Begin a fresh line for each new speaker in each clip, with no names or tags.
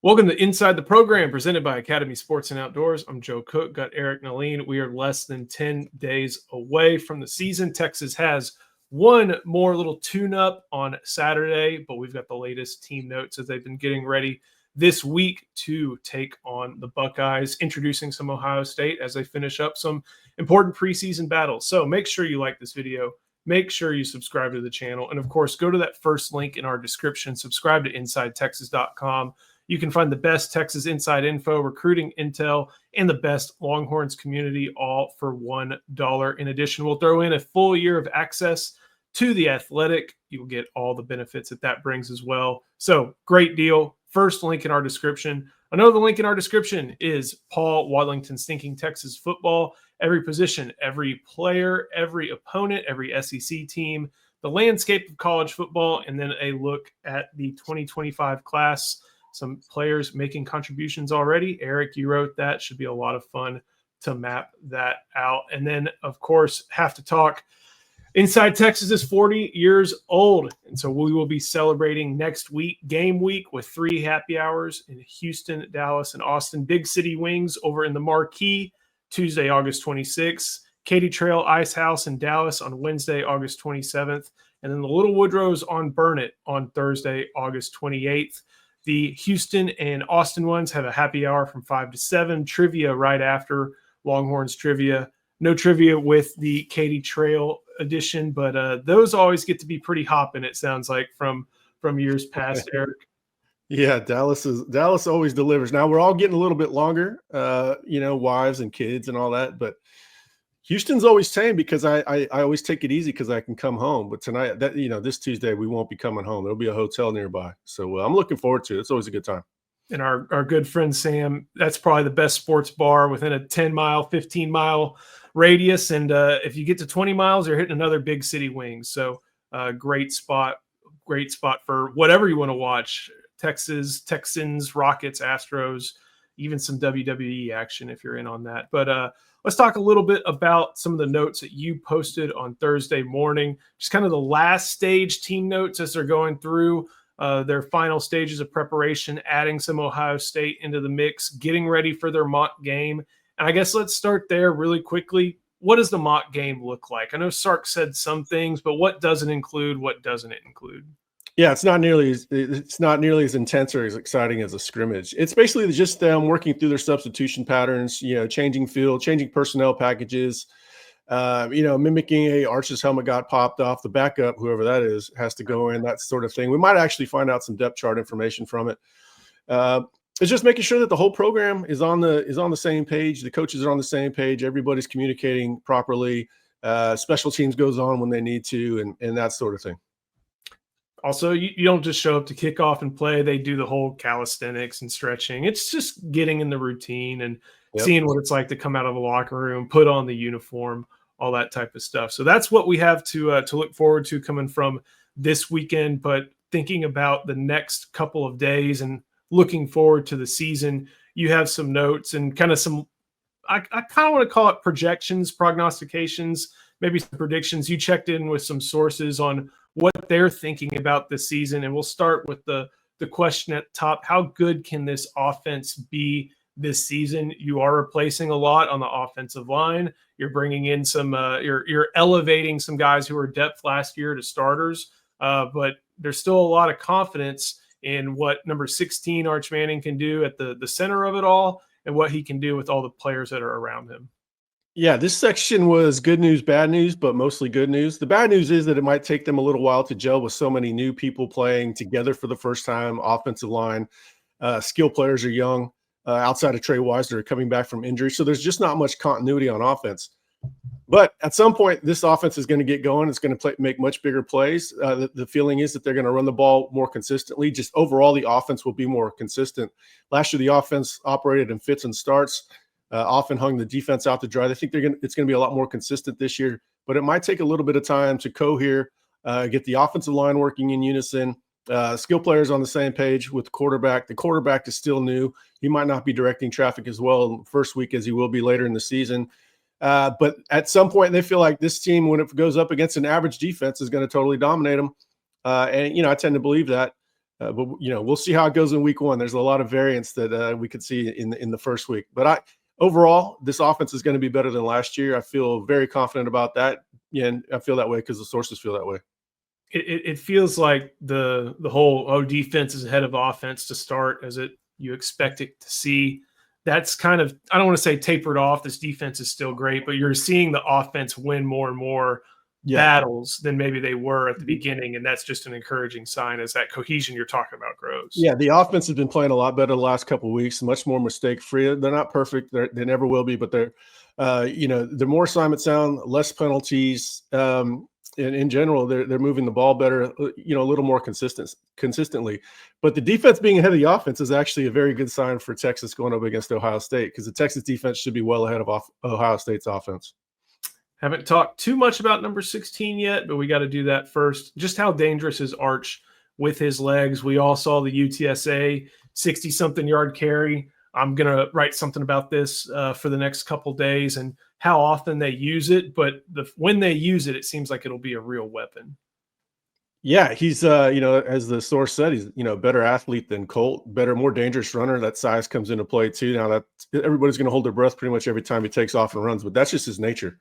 Welcome to Inside the Program, presented by Academy Sports and Outdoors. I'm Joe Cook, got Eric Naleen. We are less than 10 days away from the season. Texas has one more little tune-up on Saturday, but we've got the latest team notes as they've been getting ready this week to take on the Buckeyes, introducing some Ohio State as they finish up some important preseason battles. So make sure you like this video. Make sure you subscribe to the channel. And, of course, go to that first link in our description. Subscribe to InsideTexas.com. You can find the best Texas inside info, recruiting intel, and the best Longhorns community, all for $1. In addition, we'll throw in a full year of access to The Athletic. You'll get all the benefits that brings as well. So, great deal. First link in our description. Another link in our description is Paul Wadlington's Thinking Texas Football. Every position, every player, every opponent, every SEC team, the landscape of college football, and then a look at the 2025 class. Some players making contributions already. Eric, you wrote that. Should be a lot of fun to map that out. And then, of course, have to talk. Inside Texas is 40 years old. And so we will be celebrating next week, game week, with 3 happy hours in Houston, Dallas, and Austin. Big City Wings over in the Marquee, Tuesday, August 26th. Katy Trail Icehouse in Dallas on Wednesday, August 27th. And then the Little Woodrows on Burnet on Thursday, August 28th. The Houston and Austin ones have a happy hour from 5 to 7. Trivia right after Longhorns trivia. No trivia with the Katy Trail edition, but those always get to be pretty hopping, it sounds like, from years past, Eric.
Yeah, Dallas always delivers. Now we're all getting a little bit longer, wives and kids and all that, but Houston's always tame because I always take it easy because I can come home. But tonight, this Tuesday, we won't be coming home. There'll be a hotel nearby. So I'm looking forward to it. It's always a good time.
And our good friend Sam, that's probably the best sports bar within a 10-mile, 15-mile radius. And if you get to 20 miles, you're hitting another Big City Wings. So great spot for whatever you want to watch. Texas, Texans, Rockets, Astros, even some WWE action if you're in on that. But let's talk a little bit about some of the notes that you posted on Thursday morning. Just kind of the last stage team notes as they're going through their final stages of preparation, adding some Ohio State into the mix, getting ready for their mock game. And I guess let's start there really quickly. What does the mock game look like? I know Sark said some things, but what does it include? What doesn't it include?
Yeah, it's not nearly as intense or as exciting as a scrimmage. It's basically just them working through their substitution patterns, changing field, changing personnel packages, mimicking a Arch's helmet got popped off, the backup, whoever that is, has to go in, that sort of thing. We might actually find out some depth chart information from it. It's just making sure that the whole program is on the same page. The coaches are on the same page. Everybody's communicating properly. Special teams goes on when they need to, and that sort of thing.
Also, you don't just show up to kick off and play. They do the whole calisthenics and stretching. It's just getting in the routine and seeing what it's like to come out of a locker room, put on the uniform, all that type of stuff. So that's what we have to look forward to coming from this weekend. But thinking about the next couple of days and looking forward to the season, you have some notes and kind of some I kind of want to call it projections, prognostications, maybe some predictions. You checked in with some sources on what they're thinking about this season. And we'll start with the question at the top. How good can this offense be this season? You are replacing a lot on the offensive line. You're bringing in some, you're elevating some guys who were depth last year to starters. But there's still a lot of confidence in what number 16 Arch Manning can do at the center of it all and what he can do with all the players that are around him.
Yeah, this section was good news, bad news, but mostly good news. The bad news is that it might take them a little while to gel with so many new people playing together for the first time. Offensive line, skill players are young, outside of Trey Weisner coming back from injury. So there's just not much continuity on offense. But at some point, this offense is going to get going. It's going to make much bigger plays. The feeling is that they're going to run the ball more consistently. Just overall, the offense will be more consistent. Last year, the offense operated in fits and starts. Often hung the defense out to dry. I think it's going to be a lot more consistent this year, but it might take a little bit of time to cohere, get the offensive line working in unison, skill players on the same page with the quarterback. The quarterback is still new. He might not be directing traffic as well first week as he will be later in the season. But at some point, they feel like this team, when it goes up against an average defense, is going to totally dominate them. And I tend to believe that. But we'll see how it goes in week 1. There's a lot of variance that we could see in the first week. But overall, this offense is going to be better than last year. I feel very confident about that. And I feel that way because the sources feel that way.
It feels like the whole defense is ahead of offense to start as you expect it to see. That's kind of, I don't want to say tapered off. This defense is still great, but you're seeing the offense win more and more battles than maybe they were at the beginning, and that's just an encouraging sign as that cohesion you're talking about grows.
Yeah, the offense has been playing a lot better the last couple of weeks, much more mistake-free. They're not perfect. They never will be, but they're more assignment sound, less penalties. And in general, they're moving the ball better, a little more consistently. But the defense being ahead of the offense is actually a very good sign for Texas going up against Ohio State, because the Texas defense should be well ahead of Ohio State's offense.
Haven't talked too much about number 16 yet, but we got to do that first. Just how dangerous is Arch with his legs? We all saw the UTSA 60-something yard carry. I'm going to write something about this for the next couple days and how often they use it. But when they use it, it seems like it'll be a real weapon.
Yeah, he's, as the source said, he's, a better athlete than Colt, more dangerous runner. That size comes into play too. Now that everybody's going to hold their breath pretty much every time he takes off and runs, but that's just his nature.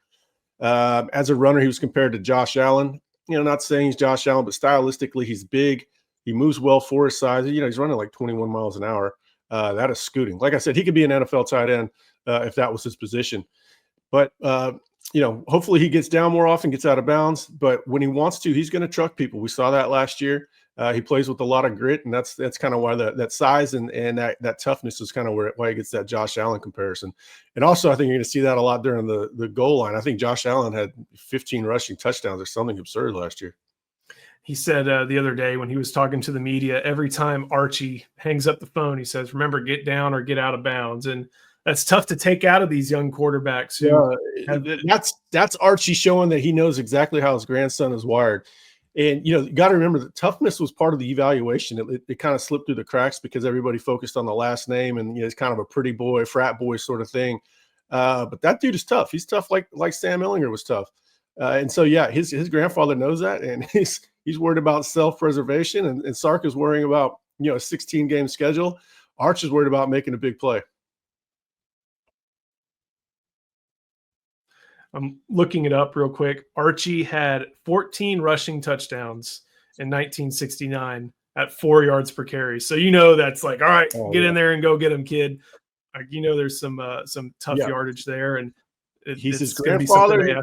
As a runner, he was compared to Josh Allen. Not saying he's Josh Allen, but stylistically, he's big. He moves well for his size. He's running like 21 miles an hour. That is scooting. Like I said, he could be an NFL tight end if that was his position. But, hopefully he gets down more often, gets out of bounds. But when he wants to, he's going to truck people. We saw that last year. He plays with a lot of grit, and that's kind of why that size and that toughness is kind of why he gets that Josh Allen comparison. And also, I think you're going to see that a lot during the goal line. I think Josh Allen had 15 rushing touchdowns or something absurd last year.
He said the other day when he was talking to the media, every time Archie hangs up the phone, he says, "Remember, get down or get out of bounds." And that's tough to take out of these young quarterbacks.
That's Archie showing that he knows exactly how his grandson is wired. And, you got to remember that toughness was part of the evaluation. It kind of slipped through the cracks because everybody focused on the last name, and it's kind of a pretty boy, frat boy sort of thing. But that dude is tough. He's tough like Sam Ehlinger was tough. And so, yeah, his grandfather knows that, and he's worried about self-preservation, and Sark is worrying about, a 16-game schedule. Arch is worried about making a big play.
I'm looking it up real quick. Archie had 14 rushing touchdowns in 1969 at 4 yards per carry. So that's like, all right, get in there and go get him, kid. Like, there's some tough yardage there, and
he's his grandfather.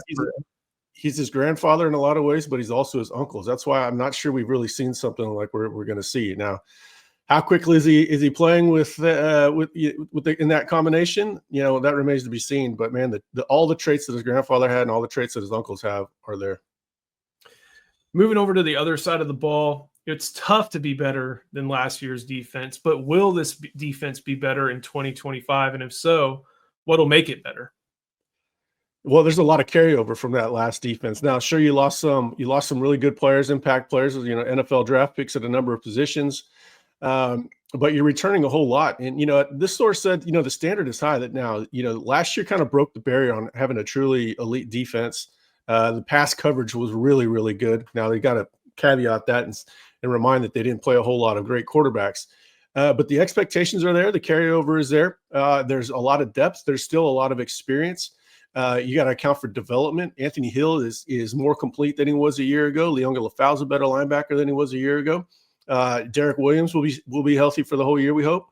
He's his grandfather in a lot of ways, but he's also his uncle. That's why I'm not sure we've really seen something like we're going to see now. How quickly is he playing with in that combination? That remains to be seen. But man, all the traits that his grandfather had and all the traits that his uncles have are there.
Moving over to the other side of the ball, it's tough to be better than last year's defense. But will this defense be better in 2025? And if so, what'll make it better?
Well, there's a lot of carryover from that last defense. Now, sure, you lost some really good players, impact players, NFL draft picks at a number of positions. But you're returning a whole lot. And, this source said, the standard is high that now, last year kind of broke the barrier on having a truly elite defense. The pass coverage was really, really good. Now they got to caveat that and remind that they didn't play a whole lot of great quarterbacks. But the expectations are there. The carryover is there. There's a lot of depth. There's still a lot of experience. You got to account for development. Anthony Hill is more complete than he was a year ago. Leonga Lafau's a better linebacker than he was a year ago. Derek Williams will be healthy for the whole year, we hope.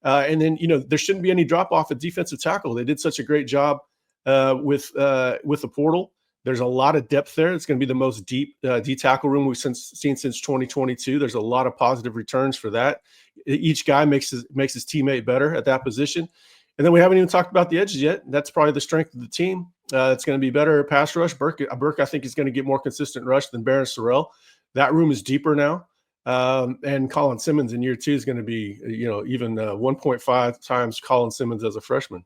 And then, there shouldn't be any drop off at defensive tackle. They did such a great job with the portal. There's a lot of depth there. It's going to be the most deep D tackle room we've seen since 2022. There's a lot of positive returns for that. Each guy makes his teammate better at that position. And then we haven't even talked about the edges yet. That's probably the strength of the team. It's going to be better pass rush. Burke, I think, is going to get more consistent rush than Barron Sorrell. That room is deeper now. And Colin Simmons in year 2 is going to be, even 1.5 times Colin Simmons as a freshman.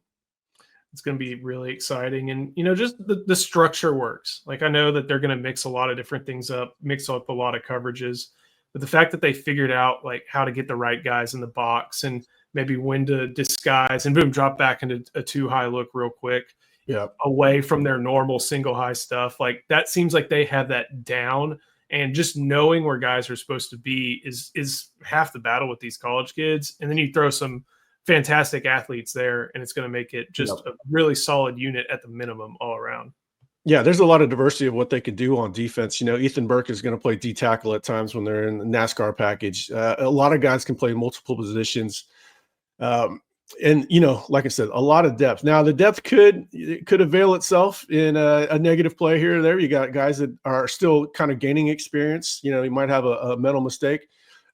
It's going to be really exciting. And, just the structure works. Like, I know that they're going to mix a lot of different things up, mix up a lot of coverages. But the fact that they figured out, like, how to get the right guys in the box and maybe when to disguise and boom, drop back into a 2-high look real quick.
Yeah.
Away from their normal single high stuff. Like, that seems like they have that down. And just knowing where guys are supposed to be is half the battle with these college kids. And then you throw some fantastic athletes there, and it's going to make it just a really solid unit at the minimum all around.
Yeah, there's a lot of diversity of what they could do on defense. Ethan Burke is going to play D tackle at times when they're in the NASCAR package. A lot of guys can play multiple positions. And like I said, a lot of depth. Now the depth could avail itself in a negative play here or there. You got guys that are still kind of gaining experience. You might have a mental mistake,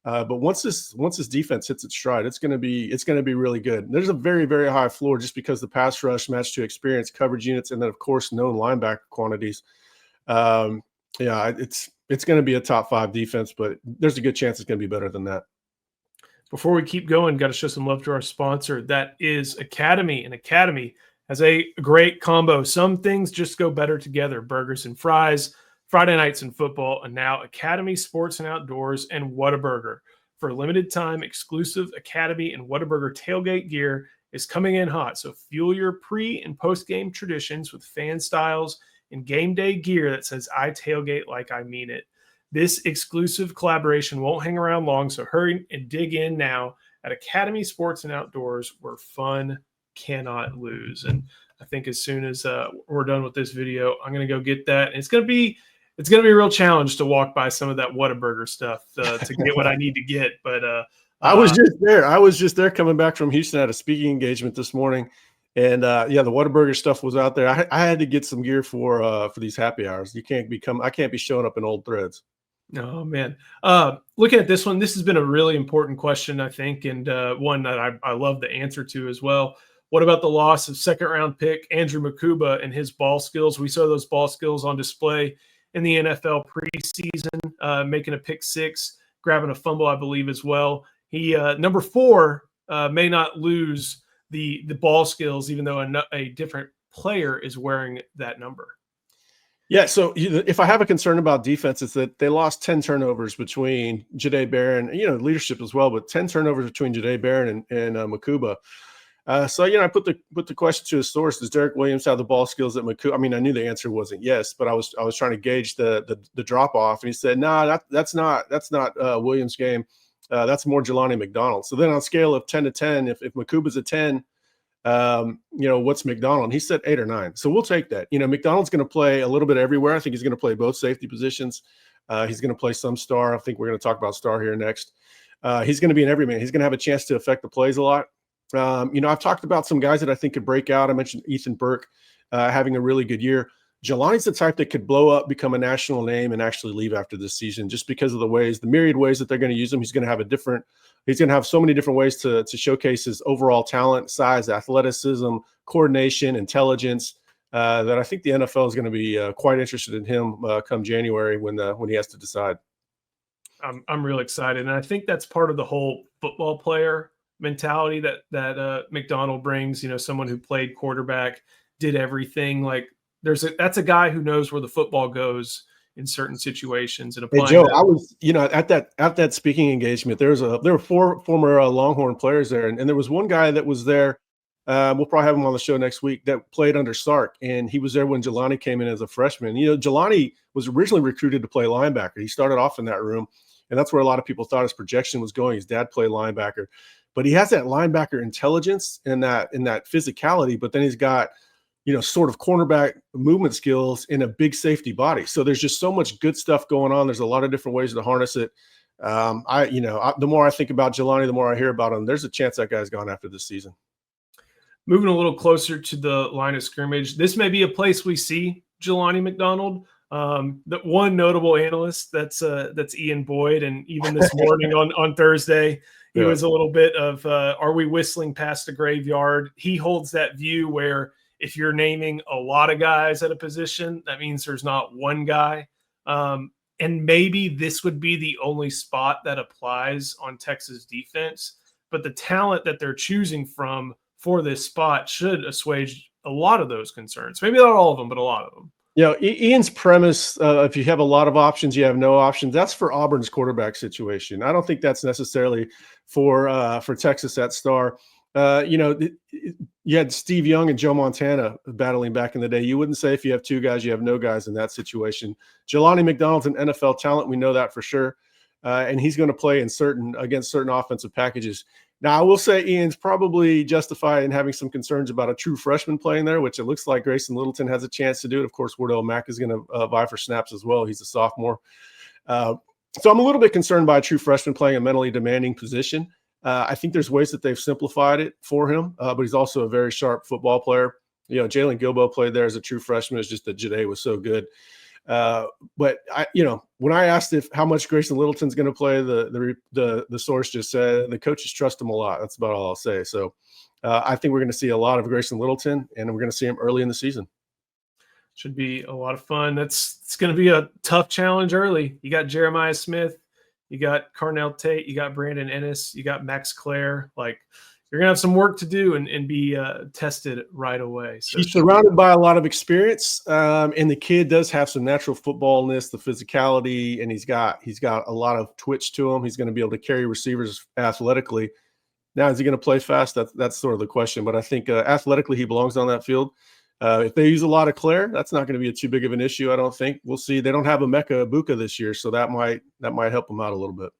but once this defense hits its stride, it's going to be really good. There's a very, very high floor just because the pass rush matched to experience, coverage units, and then of course known linebacker quantities. It's going to be a top 5 defense, but there's a good chance it's going to be better than that.
Before we keep going, got to show some love to our sponsor. That is Academy. And Academy has a great combo. Some things just go better together. Burgers and fries, Friday nights and football, and now Academy Sports and Outdoors and Whataburger. For a limited time, exclusive Academy and Whataburger tailgate gear is coming in hot. So fuel your pre- and post-game traditions with fan styles and game day gear that says, I tailgate like I mean it. This exclusive collaboration won't hang around long, so hurry and dig in now at Academy Sports and Outdoors, where fun cannot lose. And I think as soon as we're done with this video, I'm going to go get that. And it's going to be a real challenge to walk by some of that Whataburger stuff to get what I need to get. But
I was just there coming back from Houston at a speaking engagement this morning. And the Whataburger stuff was out there. I had to get some gear for these happy hours. I can't be showing up in old threads.
Oh, man. Looking at this one, this has been a really important question, I think, and one that I love the answer to as well. What about the loss of second-round pick Andrew Makuba and his ball skills? We saw those ball skills on display in the NFL preseason, making a pick 6, grabbing a fumble, I believe, as well. He, number 4, may not lose the ball skills, even though a different player is wearing that number.
Yeah, so if I have a concern about defense, it's that they lost 10 turnovers between Jahdae Barron, leadership as well, but 10 turnovers between Jahdae Barron and Makuba. So I put the question to his source: does Derek Williams have the ball skills that Makuba? I mean, I knew the answer wasn't yes, but I was trying to gauge the drop off, and he said, "No, that's not Williams' game. That's more Jelani McDonald." So then on a scale of 10 to 10, if Makuba's a 10. What's McDonald? He said 8 or 9. So we'll take that. McDonald's going to play a little bit everywhere. I think he's going to play both safety positions. He's going to play some star. I think we're going to talk about star here next. He's going to be an everyman. He's going to have a chance to affect the plays a lot. I've talked about some guys that I think could break out. I mentioned Ethan Burke having a really good year. Jelani's the type that could blow up, become a national name, and actually leave after this season just because of the myriad ways that they're going to use him. He's going to have so many different ways to showcase his overall talent, size, athleticism, coordination, intelligence, that I think the NFL is going to be quite interested in him come January when he has to decide.
I'm real excited. And I think that's part of the whole football player mentality that McDonald brings, someone who played quarterback, did everything. Like that's a guy who knows where the football goes in certain situations. And
applying Joe, I was, at that speaking engagement, there were 4 former Longhorn players there. And there was one guy that was there. We'll probably have him on the show next week that played under Sark. And he was there when Jelani came in as a freshman. Jelani was originally recruited to play linebacker. He started off in that room. And that's where a lot of people thought his projection was going. His dad played linebacker, but he has that linebacker intelligence and that physicality, but then he's got, sort of cornerback movement skills in a big safety body. So there's just so much good stuff going on. There's a lot of different ways to harness it. The more I think about Jelani, the more I hear about him. There's a chance that guy's gone after this season.
Moving a little closer to the line of scrimmage, this may be a place we see Jelani McDonald. The one notable analyst that's Ian Boyd, and even this morning on Thursday, he was a little bit of, are we whistling past the graveyard? He holds that view where if you're naming a lot of guys at a position, that means there's not one guy. And maybe this would be the only spot that applies on Texas defense, but the talent that they're choosing from for this spot should assuage a lot of those concerns. Maybe not all of them, but a lot of them.
Ian's premise, if you have a lot of options, you have no options. That's for Auburn's quarterback situation. I don't think that's necessarily for Texas at star. You had Steve Young and Joe Montana battling back in the day. You wouldn't say if you have two guys, you have no guys in that situation. Jelani McDonald's an NFL talent. We know that for sure. And he's going to play against certain offensive packages. Now, I will say Ian's probably justified in having some concerns about a true freshman playing there, which it looks like Grayson Littleton has a chance to do it. Of course, Wardell Mack is going to vie for snaps as well. He's a sophomore. So I'm a little bit concerned by a true freshman playing a mentally demanding position. I think there's ways that they've simplified it for him, but he's also a very sharp football player. Jalen Gilbo played there as a true freshman. It's just that Jade was so good. But when I asked how much Grayson Littleton's going to play, the source just said the coaches trust him a lot. That's about all I'll say. So I think we're going to see a lot of Grayson Littleton, and we're going to see him early in the season.
Should be a lot of fun. It's going to be a tough challenge early. You got Jeremiah Smith, you got Carnell Tate, you got Brandon Ennis, you got Max Clare. Like, you're going to have some work to do and be tested right away. So
he's surrounded by a lot of experience, and the kid does have some natural footballness, the physicality, and he's got a lot of twitch to him. He's going to be able to carry receivers athletically. Now, is he going to play fast? That's sort of the question. But I think athletically he belongs on that field. If they use a lot of Claire, that's not going to be too big of an issue, I don't think. We'll see. They don't have a Emeka Ibuka this year, so that might help them out a little bit.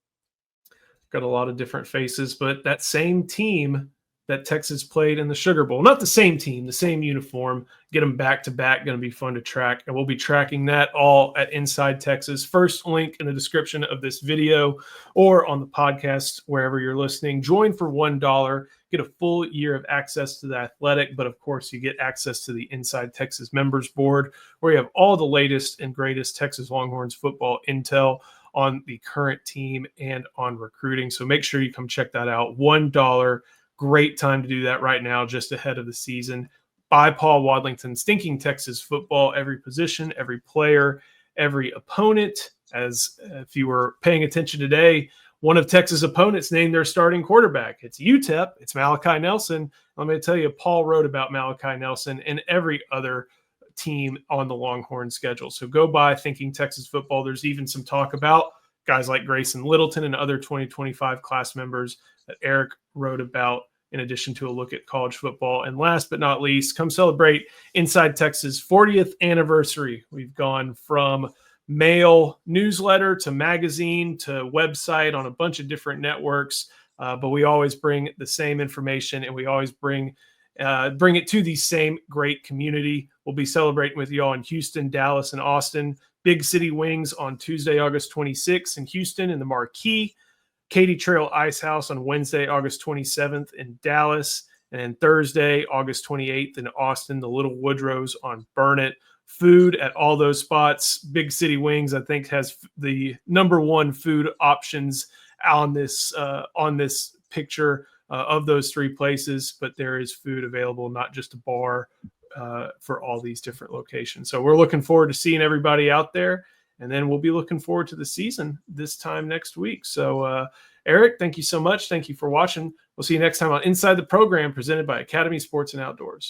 Got a lot of different faces, but that same team that Texas played in the Sugar Bowl, not the same team, the same uniform, get them back to back, going to be fun to track. And we'll be tracking that all at Inside Texas. First link in the description of this video or on the podcast, wherever you're listening. Join for $1, get a full year of access to the Athletic, but of course you get access to the Inside Texas Members Board, where you have all the latest and greatest Texas Longhorns football intel on the current team and on recruiting. So make sure you come check that out. $1. Great time to do that right now, just ahead of the season. By Paul Wadlington, Stinking Texas Football, every position, every player, every opponent. As if you were paying attention today, one of Texas' opponents named their starting quarterback. It's UTEP. It's Malachi Nelson. Let me tell you, Paul wrote about Malachi Nelson and every other team on the Longhorn schedule. So go by Thinking Texas Football. There's even some talk about guys like Grayson Littleton and other 2025 class members that Eric wrote about, in addition to a look at college football. And last but not least, come celebrate Inside Texas' 40th anniversary. We've gone from mail newsletter to magazine to website on a bunch of different networks, but we always bring the same information, and we always bring it to the same great community. We'll be celebrating with you all in Houston, Dallas, and Austin. Big City Wings on Tuesday, August 26th in Houston in the Marquee. Katy Trail Icehouse on Wednesday, August 27th in Dallas. And then Thursday, August 28th in Austin, the Little Woodrows on Burnet. Food at all those spots. Big City Wings, I think, has the number one food options on this picture of those three places, but there is food available, not just a bar, for all these different locations. So we're looking forward to seeing everybody out there, and then we'll be looking forward to the season this time next week. So Eric, thank you so much. Thank you for watching. We'll see you next time on Inside the Program, presented by Academy Sports and Outdoors.